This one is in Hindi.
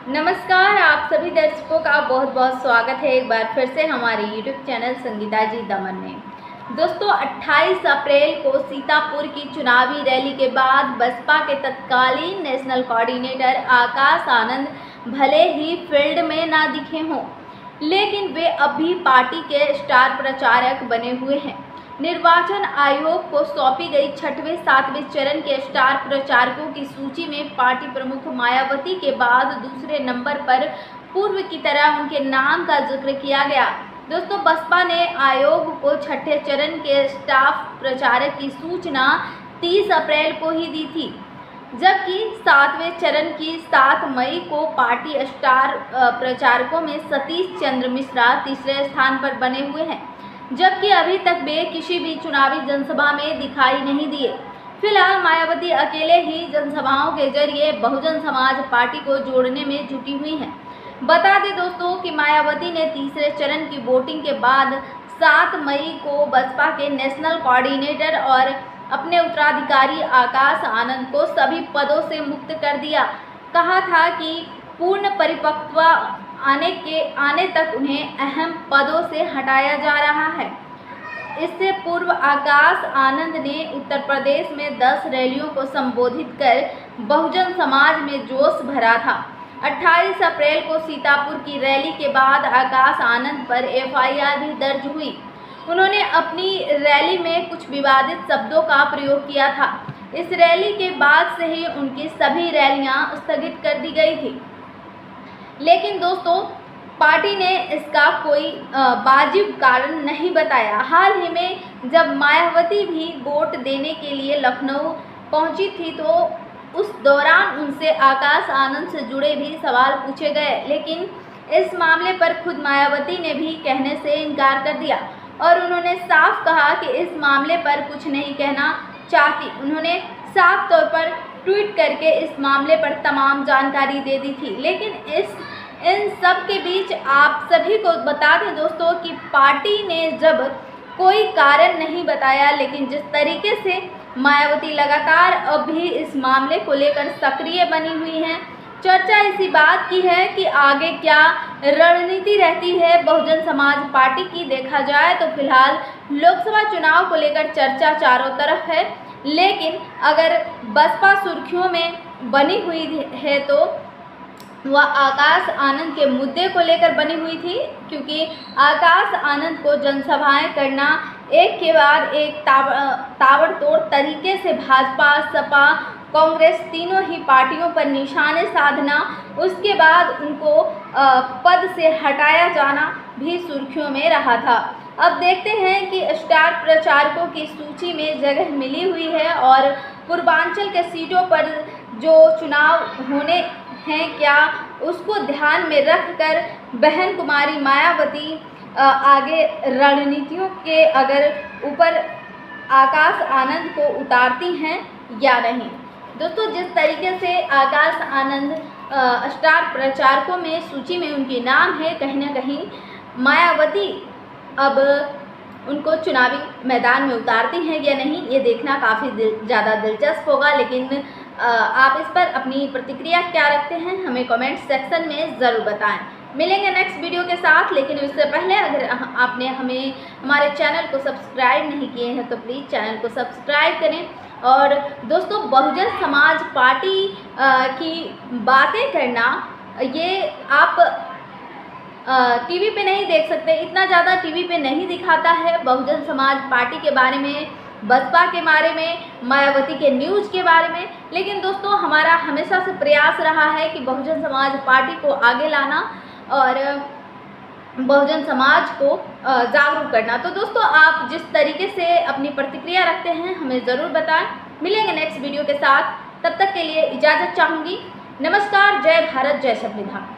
नमस्कार, आप सभी दर्शकों का बहुत बहुत स्वागत है एक बार फिर से हमारे YouTube चैनल संगीता जी दमन में। दोस्तों 28 अप्रैल को सीतापुर की चुनावी रैली के बाद बसपा के तत्कालीन नेशनल कोऑर्डिनेटर आकाश आनंद भले ही फील्ड में ना दिखे हों, लेकिन वे अब भी पार्टी के स्टार प्रचारक बने हुए हैं। निर्वाचन आयोग को सौंपी गई 6वें 7वें चरण के स्टार प्रचारकों की सूची में पार्टी प्रमुख मायावती के बाद दूसरे नंबर पर पूर्व की तरह उनके नाम का जिक्र किया गया। दोस्तों बसपा ने आयोग को 6ठे चरण के स्टाफ प्रचारक की सूचना 30 अप्रैल को ही दी थी, जबकि 7वें चरण की 7 मई को पार्टी स्टार प्रचारकों में सतीश चंद्र मिश्रा तीसरे स्थान पर बने हुए हैं, जबकि अभी तक वे किसी भी चुनावी जनसभा में दिखाई नहीं दिए। फिलहाल मायावती अकेले ही जनसभाओं के जरिए बहुजन समाज पार्टी को जोड़ने में जुटी हुई हैं। बता दें दोस्तों कि मायावती ने तीसरे चरण की वोटिंग के बाद 7 मई को बसपा के नेशनल कोऑर्डिनेटर और अपने उत्तराधिकारी आकाश आनंद को सभी पदों से मुक्त कर दिया। कहा था कि पूर्ण परिपक्वता आने तक उन्हें अहम पदों से हटाया जा रहा है। इससे पूर्व आकाश आनंद ने उत्तर प्रदेश में 10 रैलियों को संबोधित कर बहुजन समाज में जोश भरा था। 28 अप्रैल को सीतापुर की रैली के बाद आकाश आनंद पर FIR भी दर्ज हुई। उन्होंने अपनी रैली में कुछ विवादित शब्दों का प्रयोग किया था। इस रैली के बाद से ही उनकी सभी रैलियां स्थगित कर दी गई थी, लेकिन दोस्तों पार्टी ने इसका कोई वाजिब कारण नहीं बताया। हाल ही में जब मायावती भी वोट देने के लिए लखनऊ पहुंची थी तो उस दौरान उनसे आकाश आनंद से जुड़े भी सवाल पूछे गए, लेकिन इस मामले पर खुद मायावती ने भी कहने से इनकार कर दिया और उन्होंने साफ कहा कि इस मामले पर कुछ नहीं कहना चाहती। उन्होंने साफ तौर पर ट्वीट करके इस मामले पर तमाम जानकारी दे दी थी। लेकिन इन सब के बीच आप सभी को बता दें दोस्तों कि पार्टी ने जब कोई कारण नहीं बताया, लेकिन जिस तरीके से मायावती लगातार अब भी इस मामले को लेकर सक्रिय बनी हुई हैं, चर्चा इसी बात की है कि आगे क्या रणनीति रहती है बहुजन समाज पार्टी की। देखा जाए तो फिलहाल लोकसभा चुनाव को लेकर चर्चा चारों तरफ है, लेकिन अगर बसपा सुर्खियों में बनी हुई है तो वह आकाश आनंद के मुद्दे को लेकर बनी हुई थी, क्योंकि आकाश आनंद को जनसभाएं करना एक के बाद एक ताबड़तोड़ तरीके से भाजपा, सपा, कांग्रेस तीनों ही पार्टियों पर निशाने साधना, उसके बाद उनको पद से हटाया जाना भी सुर्खियों में रहा था। अब देखते हैं कि स्टार प्रचारकों की सूची में जगह मिली हुई है और पूर्वांचल के सीटों पर जो चुनाव होने हैं क्या उसको ध्यान में रखकर बहन कुमारी मायावती आगे रणनीतियों के अगर ऊपर आकाश आनंद को उतारती हैं या नहीं। दोस्तों जिस तरीके से आकाश आनंद स्टार प्रचारकों में सूची में उनके नाम है, कहीं ना कहीं मायावती अब उनको चुनावी मैदान में उतारती हैं या नहीं, ये देखना काफ़ी ज़्यादा दिलचस्प होगा। लेकिन आप इस पर अपनी प्रतिक्रिया क्या रखते हैं हमें कमेंट सेक्शन में ज़रूर बताएं। मिलेंगे नेक्स्ट वीडियो के साथ, लेकिन उससे पहले अगर आपने हमारे चैनल को सब्सक्राइब नहीं किए हैं तो प्लीज़ चैनल को सब्सक्राइब करें। और दोस्तों बहुजन समाज पार्टी की बातें करना ये आप टीवी पे नहीं देख सकते, इतना ज़्यादा टीवी पे नहीं दिखाता है बहुजन समाज पार्टी के बारे में, बसपा के बारे में, मायावती के न्यूज़ के बारे में। लेकिन दोस्तों हमारा हमेशा से प्रयास रहा है कि बहुजन समाज पार्टी को आगे लाना और बहुजन समाज को जागरूक करना। तो दोस्तों आप जिस तरीके से अपनी प्रतिक्रिया रखते हैं हमें ज़रूर बताएं। मिलेंगे नेक्स्ट वीडियो के साथ, तब तक के लिए इजाज़त चाहूँगी। नमस्कार, जय भारत, जय संविधान।